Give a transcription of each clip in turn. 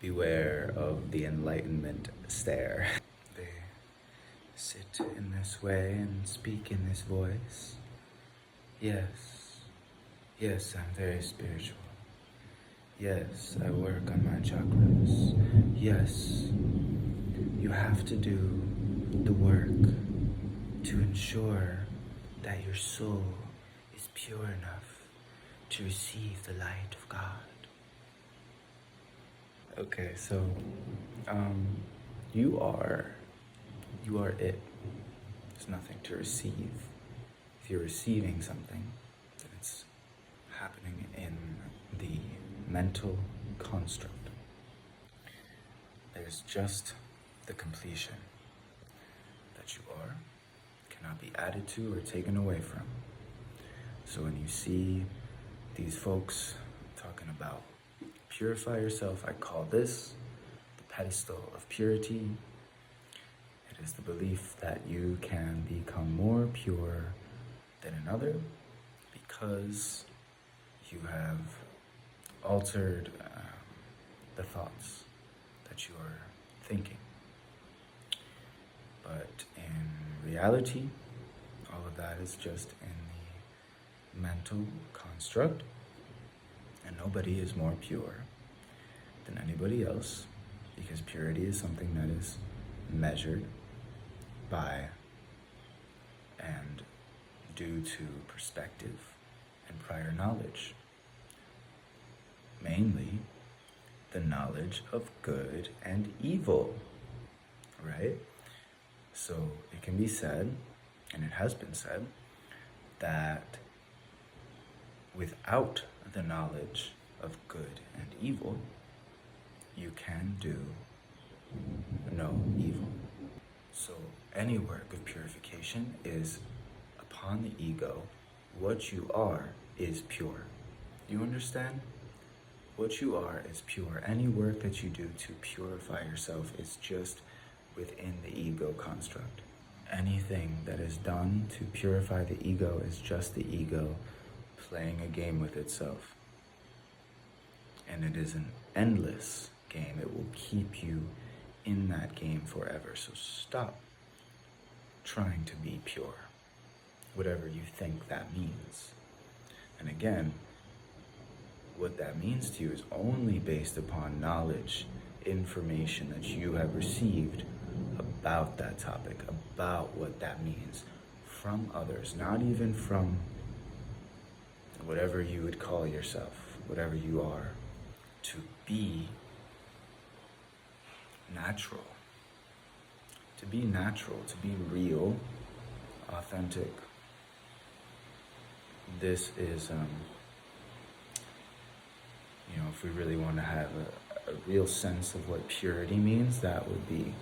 Beware of the enlightenment stare. They sit in this way and speak in this voice. Yes, yes, I'm very spiritual. Yes, I work on my chakras. Yes, you have to do the work to ensure that your soul is pure enough to receive the light of God. Okay, so, you are it. There's nothing to receive. If you're receiving something, then it's happening in the mental construct. There's just the completion that you are, cannot be added to or taken away from. So when you see these folks talking about purify yourself, I call this the pedestal of purity. It is the belief that you can become more pure than another because you have altered the thoughts that you are thinking. But in reality, all of that is just in the mental construct, and nobody is more pure than anybody else, because purity is something that is measured by and due to perspective and prior knowledge. Mainly the knowledge of good and evil, right? So it can be said, and it has been said, that without the knowledge of good and evil, you can do no evil. So any work of purification is upon the ego. What you are is pure. You understand? What you are is pure. Any work that you do to purify yourself is just within the ego construct. Anything that is done to purify the ego is just the ego playing a game with itself. And it is an endless game. It will keep you in that game forever. So stop trying to be pure, whatever you think that means. And again, what that means to you is only based upon knowledge, information that you have received about that topic, about what that means from others, not even from whatever you would call yourself, whatever you are, to be natural. To be natural, to be real, authentic. This is, if we really want to have a real sense of what purity means, that would be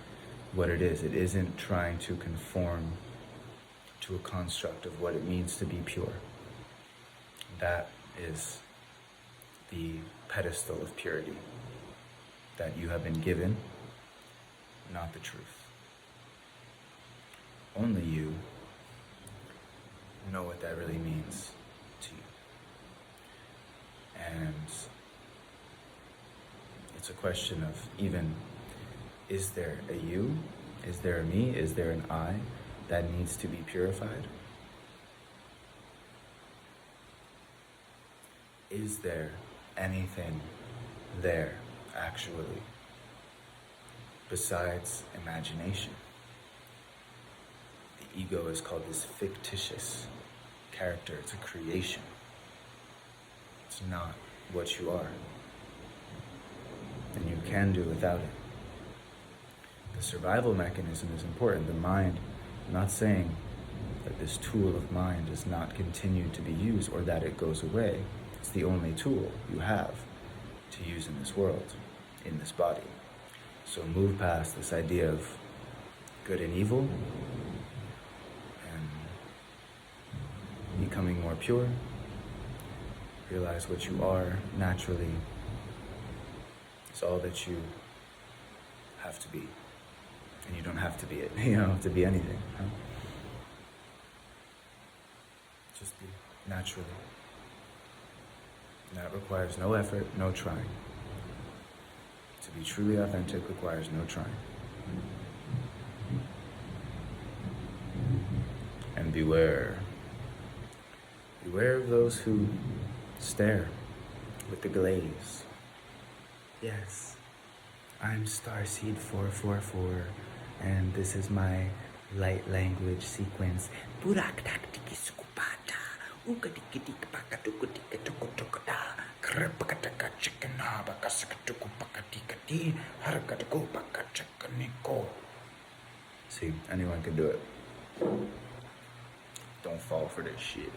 what it is. It isn't trying to conform to a construct of what it means to be pure. That is the pedestal of purity that you have been given, not the truth. Only you know what that really means to you. And it's a question of even, is there a you? Is there a me? Is there an I that needs to be purified? Is there anything there, actually, besides imagination? The ego is called this fictitious character. It's a creation. It's not what you are. And you can do without it. The survival mechanism is important. The mind, I'm not saying that this tool of mind does not continue to be used or that it goes away. It's the only tool you have to use in this world, in this body. So move past this idea of good and evil and becoming more pure. Realize what you are naturally is all that you have to be. And you don't have to be it. You don't have to be anything. Huh? Just be naturally. And that requires no effort, no trying. To be truly authentic requires no trying. And beware. Beware of those who stare with the glaze. Yes, I'm Starseed 444, and this is my light language sequence. See, anyone can do it. Don't fall for this shit.